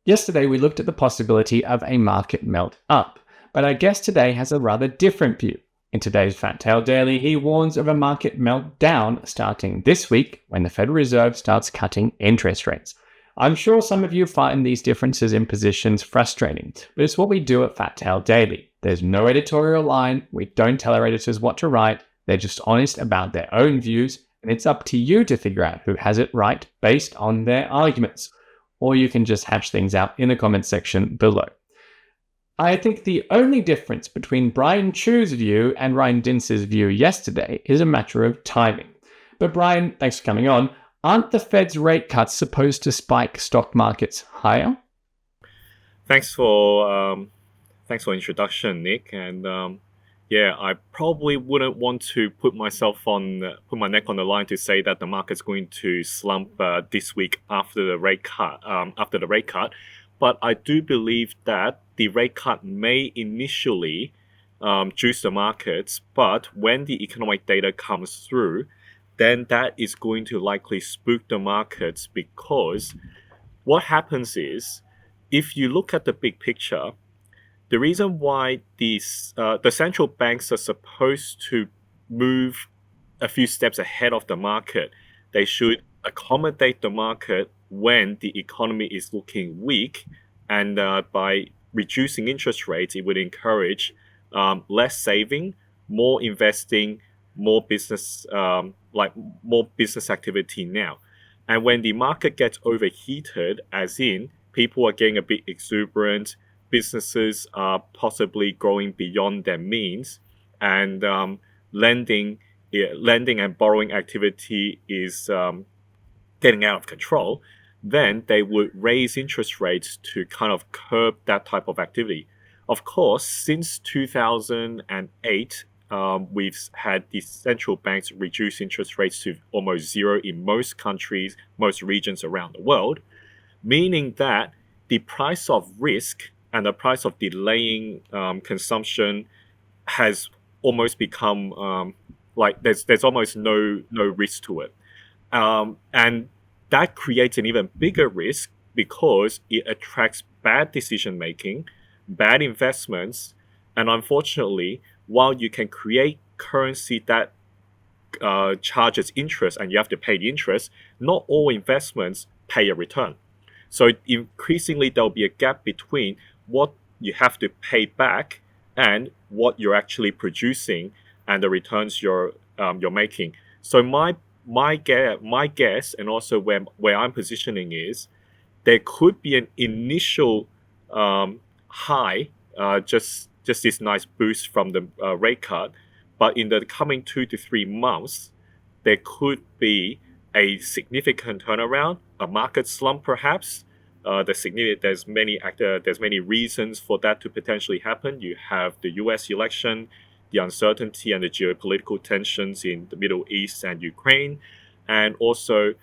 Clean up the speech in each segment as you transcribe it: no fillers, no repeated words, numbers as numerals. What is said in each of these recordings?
Yesterday, we looked at the possibility of a market melt up, but our guest today has a rather different view. In today's Fat Tail Daily, he warns of a market meltdown starting this week when the Federal Reserve starts cutting interest rates. I'm sure some of you find these differences in positions frustrating, but it's what we do at Fat Tail Daily. There's no editorial line, we don't tell our editors what to write, they're just honest about their own views, and it's up to you to figure out who has it right based on their arguments. Or you can just hash things out in the comments section below. I think the only difference between Brian Chu's view and Ryan Dintz's view yesterday is a matter of timing. But Brian, thanks for coming on. Aren't the Fed's rate cuts supposed to spike stock markets higher? Thanks for introduction, Nick. And I probably wouldn't want to put my neck on the line to say that the market's going to slump this week after the rate cut. But I do believe that the rate cut may initially juice the markets, but when the economic data comes through, then that is going to likely spook the markets, because what happens is, if you look at the big picture, the reason why the central banks are supposed to move a few steps ahead of the market, they should accommodate the market when the economy is looking weak, and by reducing interest rates, it would encourage less saving, more investing, more business activity now. And when the market gets overheated, as in people are getting a bit exuberant, businesses are possibly growing beyond their means, and lending and borrowing activity is getting out of control, then they would raise interest rates to kind of curb that type of activity. Of course, since 2008, we've had the central banks reduce interest rates to almost zero in most countries, most regions around the world, meaning that the price of risk and the price of delaying consumption has almost become there's almost no risk to it. And that creates an even bigger risk, because it attracts bad decision making, bad investments, and unfortunately, while you can create currency that charges interest and you have to pay the interest, not all investments pay a return. So increasingly, there'll be a gap between what you have to pay back and what you're actually producing and the returns you're making. So my guess, and also where I'm positioning, is there could be an initial high, just this nice boost from the rate cut, but in the coming 2 to 3 months, there could be a significant turnaround, a market slump perhaps. There's many reasons for that to potentially happen. You have the U.S. election, the uncertainty and the geopolitical tensions in the Middle East and Ukraine, and also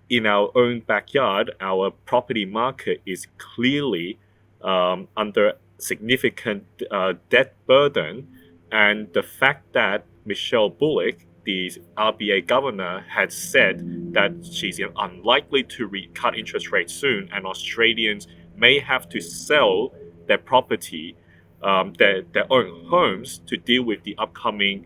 in our own backyard, our property market is clearly under significant debt burden, and the fact that Michelle Bullock, the RBA governor, had said that she's unlikely to cut interest rates soon, and Australians may have to sell their property, their own homes, to deal with the upcoming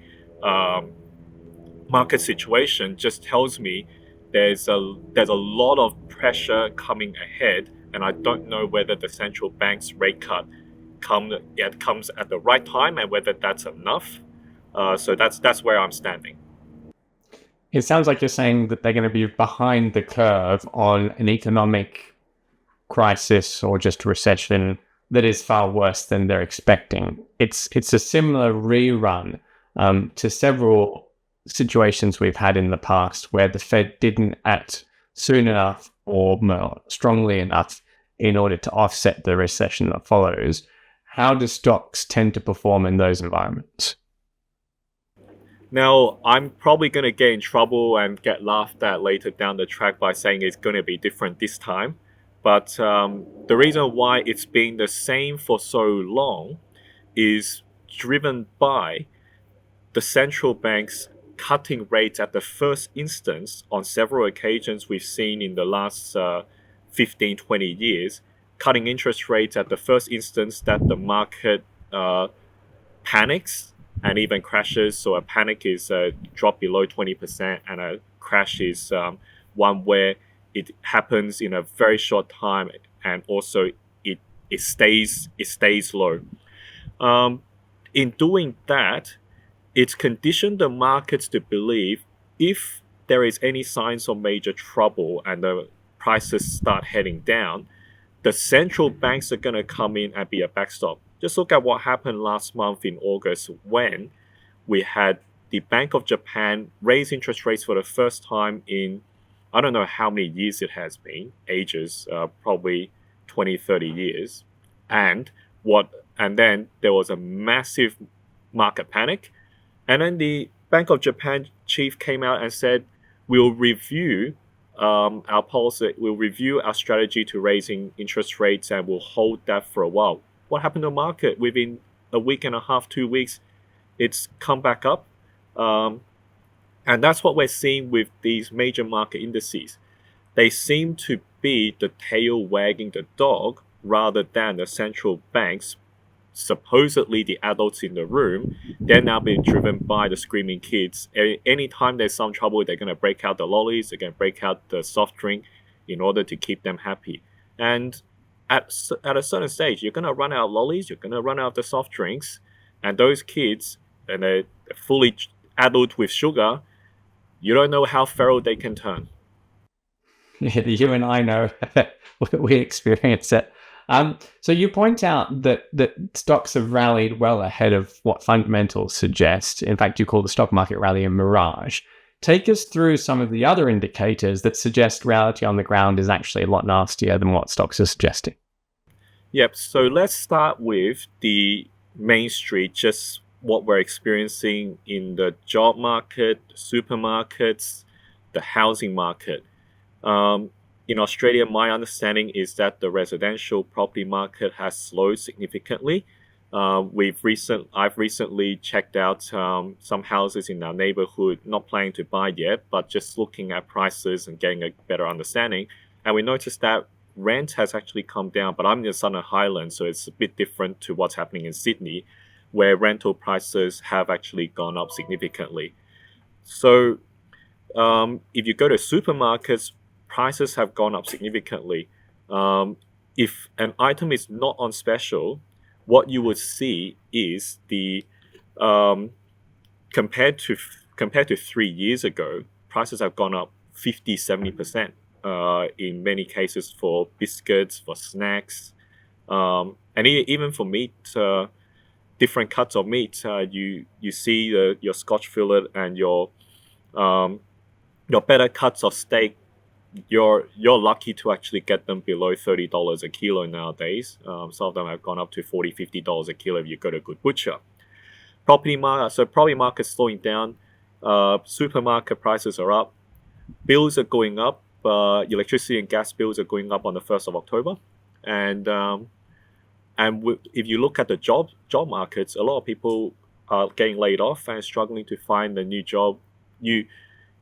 market situation, just tells me there's a lot of pressure coming ahead, and I don't know whether the central bank's rate cut comes at the right time and whether that's enough. So that's where I'm standing. It sounds like you're saying that they're going to be behind the curve on an economic crisis or just recession that is far worse than they're expecting. It's a similar rerun to several situations we've had in the past where the Fed didn't act soon enough or more strongly enough in order to offset the recession that follows. How do stocks tend to perform in those environments? Now, I'm probably going to get in trouble and get laughed at later down the track by saying it's going to be different this time. But the reason why it's been the same for so long is driven by the central banks cutting rates at the first instance on several occasions we've seen in the last 15, 20 years, cutting interest rates at the first instance that the market panics and even crashes. So a panic is a drop below 20%, and a crash is one where it happens in a very short time, and also it stays low. In doing that, it's conditioned the markets to believe if there is any signs of major trouble and the prices start heading down, the central banks are going to come in and be a backstop. Just look at what happened last month in August when we had the Bank of Japan raise interest rates for the first time in, I don't know how many years it has been, ages, probably 20, 30 years. And then there was a massive market panic. And then the Bank of Japan chief came out and said, we'll review our policy, we'll review our strategy to raising interest rates, and we'll hold that for a while. What happened to the market? Within a week and a half, 2 weeks, it's come back up. And that's what we're seeing with these major market indices. They seem to be the tail wagging the dog rather than the central banks, supposedly the adults in the room. They're now being driven by the screaming kids. Anytime there's some trouble, they're going to break out the lollies, they're going to break out the soft drink in order to keep them happy. And at a certain stage, you're going to run out of lollies, you're going to run out of the soft drinks, and those kids, and they're fully adult with sugar, you don't know how feral they can turn. Yeah, you and I know we experience it. So you point out that stocks have rallied well ahead of what fundamentals suggest. In fact, you call the stock market rally a mirage. Take us through some of the other indicators that suggest reality on the ground is actually a lot nastier than what stocks are suggesting. Yep, so let's start with the Main Street, just what we're experiencing in the job market, supermarkets, the housing market. In Australia, my understanding is that the residential property market has slowed significantly. I've recently checked out some houses in our neighborhood, not planning to buy yet, but just looking at prices and getting a better understanding. And we noticed that rent has actually come down, but I'm in the Southern Highlands, so it's a bit different to what's happening in Sydney, where rental prices have actually gone up significantly. So if you go to supermarkets, prices have gone up significantly. If an item is not on special, what you would see is the compared to 3 years ago, prices have gone up 50-70% in many cases for biscuits, for snacks, and even for meat. Different cuts of meat. You see your Scotch fillet and your better cuts of steak. You're lucky to actually get them below $30 a kilo nowadays. Some of them have gone up to $40, $50 a kilo if you go to a good butcher. Property market's slowing down. Supermarket prices are up. Bills are going up. Electricity and gas bills are going up on the 1st of October. And if you look at the job markets, a lot of people are getting laid off and struggling to find a new job.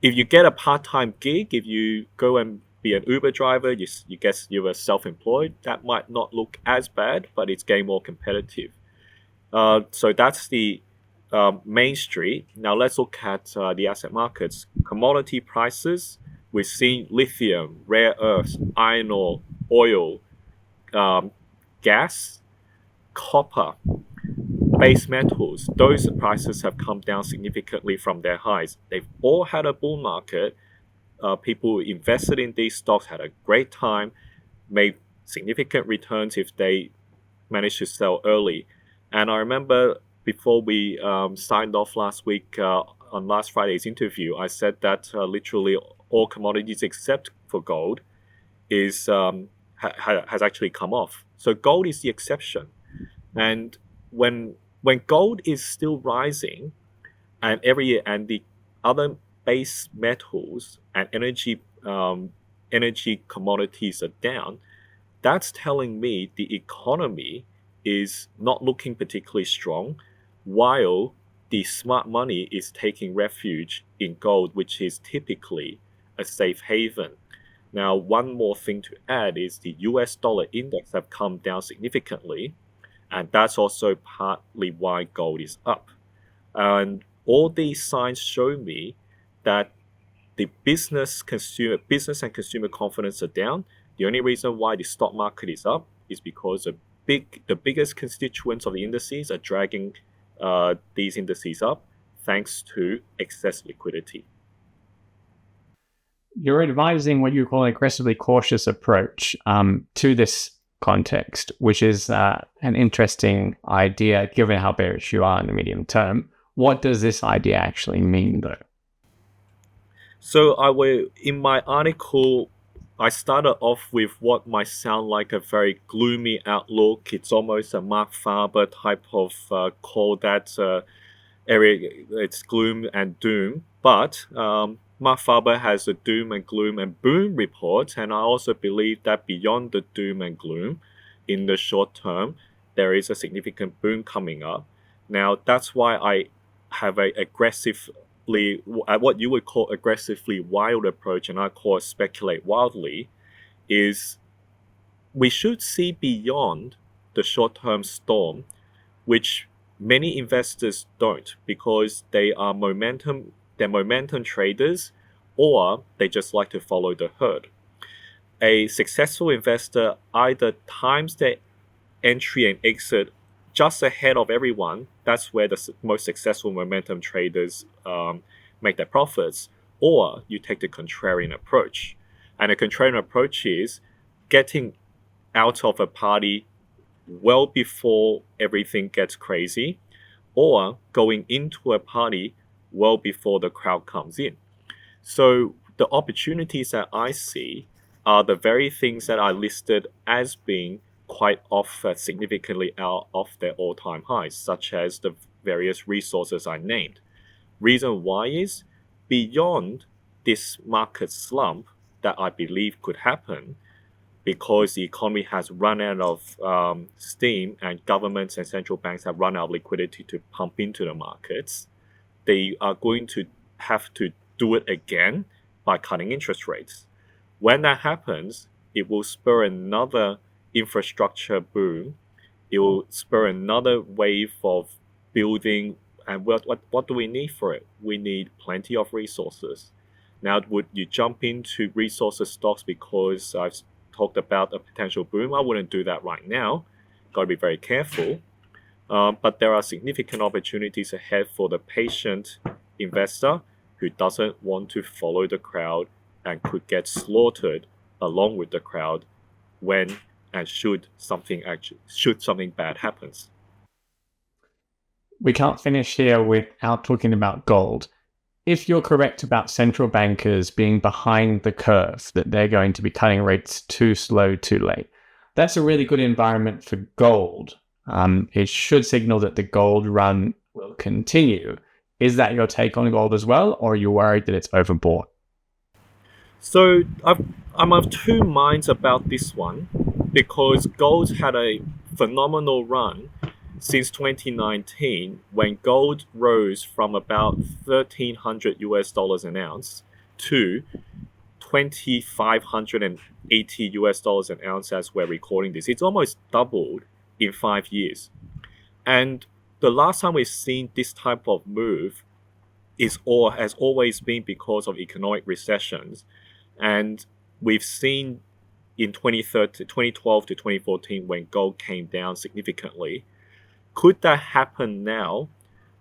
If you get a part-time gig, if you go and be an Uber driver, you guess you were self-employed, that might not look as bad, but it's getting more competitive. So that's the Main Street. Now let's look at the asset markets. Commodity prices, we've seen lithium, rare earths, iron ore, oil, gas, copper, base metals, those prices have come down significantly from their highs. They've all had a bull market. People who invested in these stocks had a great time, made significant returns if they managed to sell early. And I remember before we signed off last week on last Friday's interview, I said that literally all commodities except for gold has actually come off. So gold is the exception. And when gold is still rising, and the other base metals and energy commodities are down, that's telling me the economy is not looking particularly strong, while the smart money is taking refuge in gold, which is typically a safe haven. Now, one more thing to add is the US dollar index have come down significantly, and that's also partly why gold is up. And all these signs show me that the business and consumer confidence are down. The only reason why the stock market is up is because the biggest constituents of the indices are dragging these indices up thanks to excess liquidity. You're advising what you call an aggressively cautious approach to this context, which is an interesting idea given how bearish you are in the medium term. What does this idea actually mean, though? So in my article, I started off with what might sound like a very gloomy outlook. It's almost a Mark Faber type of call that area. It's gloom and doom. But Mark Faber has a doom and gloom and boom report, and I also believe that beyond the doom and gloom, in the short term, there is a significant boom coming up. Now, that's why I have what you would call aggressively wild approach, and I call it speculate wildly, is we should see beyond the short-term storm, which many investors don't because they're momentum traders, or they just like to follow the herd. A successful investor either times their entry and exit just ahead of everyone. That's where the most successful momentum traders make their profits. Or you take the contrarian approach. And the contrarian approach is getting out of a party well before everything gets crazy, or going into a party well before the crowd comes in. So the opportunities that I see are the very things that I listed as being quite off significantly out of their all-time highs, such as the various resources I named. Reason why is beyond this market slump that I believe could happen because the economy has run out of steam and governments and central banks have run out of liquidity to pump into the markets. They are going to have to do it again by cutting interest rates. When that happens, it will spur another infrastructure boom. It will spur another wave of building. And what do we need for it? We need plenty of resources. Now, would you jump into resources stocks because I've talked about a potential boom? I wouldn't do that right now. Got to be very careful. But there are significant opportunities ahead for the patient investor who doesn't want to follow the crowd and could get slaughtered along with the crowd when and should something bad happens. We can't finish here without talking about gold. If you're correct about central bankers being behind the curve, that they're going to be cutting rates too slow, too late, that's a really good environment for gold. It should signal that the gold run will continue. Is that your take on gold as well, or are you worried that it's overbought? So I'm of two minds about this one because gold had a phenomenal run since 2019 when gold rose from about $1,300 an ounce to $2,580 an ounce as we're recording this. It's almost doubled in 5 years. And the last time we've seen this type of move has always been because of economic recessions. And we've seen in 2012 to 2014 when gold came down significantly. Could that happen now?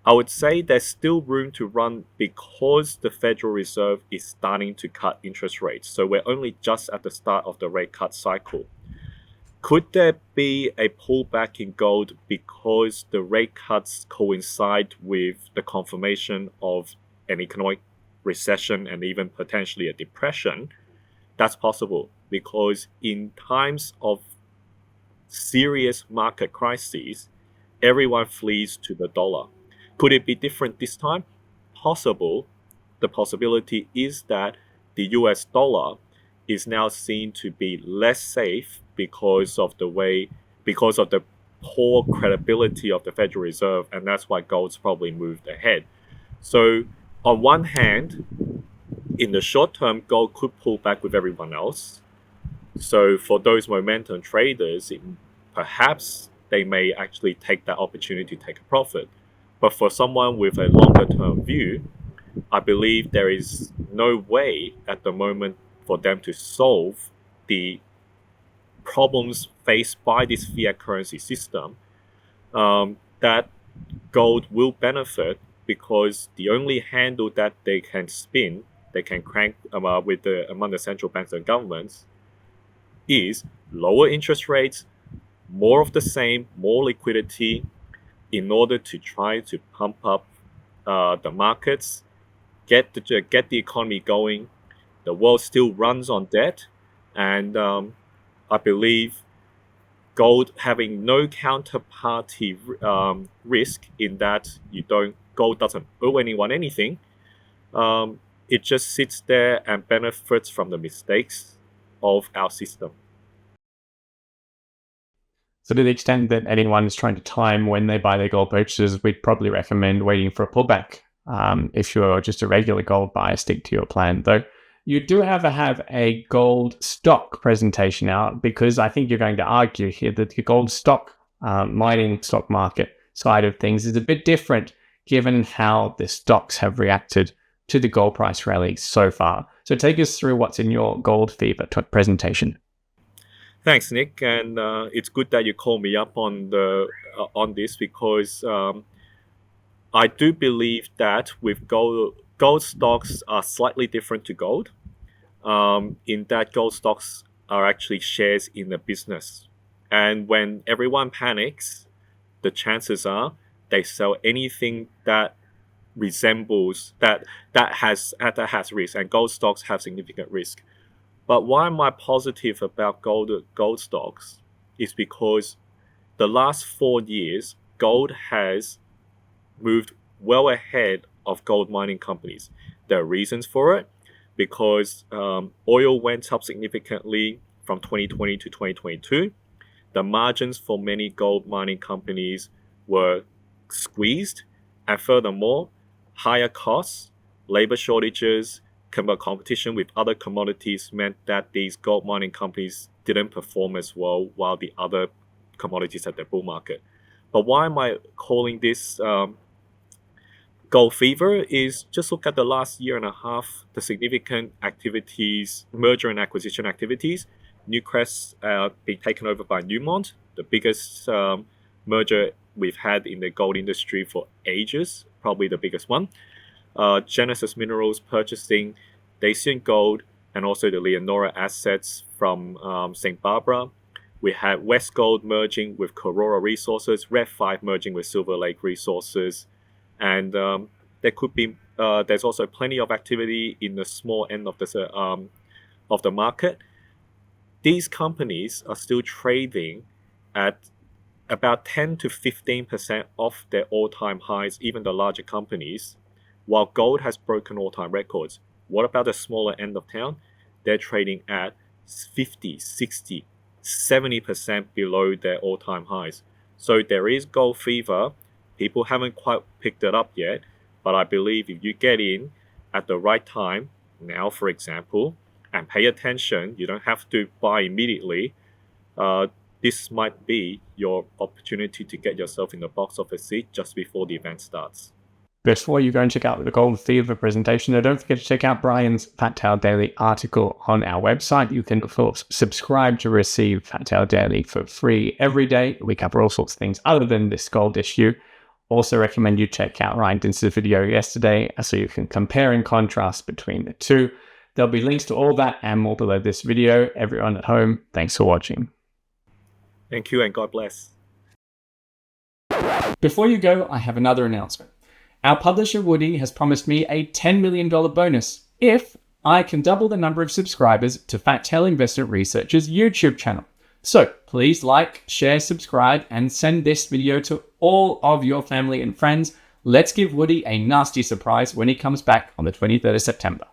I would say there's still room to run because the Federal Reserve is starting to cut interest rates. So we're only just at the start of the rate cut cycle. Could there be a pullback in gold because the rate cuts coincide with the confirmation of an economic recession and even potentially a depression? That's possible because in times of serious market crises, everyone flees to the dollar. Could it be different this time? Possible. The possibility is that the US dollar is now seen to be less safe because of the poor credibility of the Federal Reserve, and that's why gold's probably moved ahead. So on one hand, in the short term, gold could pull back with everyone else. So for those momentum traders, perhaps they may actually take that opportunity to take a profit. But for someone with a longer term view, I believe there is no way at the moment for them to solve the problems faced by this fiat currency system, that gold will benefit, because the only handle that they can spin, they can crank among the central banks and governments, is lower interest rates, more of the same, more liquidity, in order to try to pump up the markets, get the economy going. The world still runs on debt, and I believe gold having no counterparty risk, in that gold doesn't owe anyone anything. It just sits there and benefits from the mistakes of our system. So to the extent that anyone is trying to time when they buy their gold purchases, we'd probably recommend waiting for a pullback. If you're just a regular gold buyer, stick to your plan. Though you do have a gold stock presentation out, because I think you're going to argue here that the gold stock mining stock market side of things is a bit different, given how the stocks have reacted to the gold price rally so far. So take us through what's in your Gold Fever presentation. Thanks, Nick, and it's good that you called me up on this, because I do believe that with gold stocks are slightly different to gold, in that gold stocks are actually shares in the business, and when everyone panics, the chances are they sell anything that resembles that has risk, and gold stocks have significant risk. But why am I positive about gold stocks is because the last 4 years, gold has moved well ahead of gold mining companies. There are reasons for it, because oil went up significantly from 2020 to 2022. The margins for many gold mining companies were squeezed, and furthermore, higher costs, labor shortages, competition with other commodities meant that these gold mining companies didn't perform as well, while the other commodities had their bull market. But why am I calling this gold fever is just look at the last year and a half, the significant activities, merger and acquisition activities. Newcrest being taken over by Newmont, the biggest merger we've had in the gold industry for ages, probably the biggest one. Genesis Minerals purchasing Dacian Gold and also the Leonora assets from St. Barbara. We had West Gold merging with Karora Resources, Red 5 merging with Silver Lake Resources, and there's also plenty of activity in the small end of the market. These companies are still trading at about 10 to 15% off their all-time highs, even the larger companies, while gold has broken all-time records. What about the smaller end of town? They're trading at 50, 60, 70% below their all-time highs. So there is gold fever. People haven't quite picked it up yet, but I believe if you get in at the right time, now for example, and pay attention, you don't have to buy immediately, this might be your opportunity to get yourself in the box office seat just before the event starts. Before you go and check out the Gold Fever presentation, don't forget to check out Brian's Fat Tail Daily article on our website. You can, of course, subscribe to receive Fat Tail Daily for free every day. We cover all sorts of things other than this gold issue. Also recommend you check out Ryan Dince's video yesterday so you can compare and contrast between the two. There'll be links to all that and more below this video. Everyone at home, thanks for watching. Thank you and God bless. Before you go, I have another announcement. Our publisher Woody has promised me a $10 million bonus if I can double the number of subscribers to Fat Tail Investment Research's YouTube channel. So please like, share, subscribe, and send this video to all of your family and friends. Let's give Woody a nasty surprise when he comes back on the 23rd of September.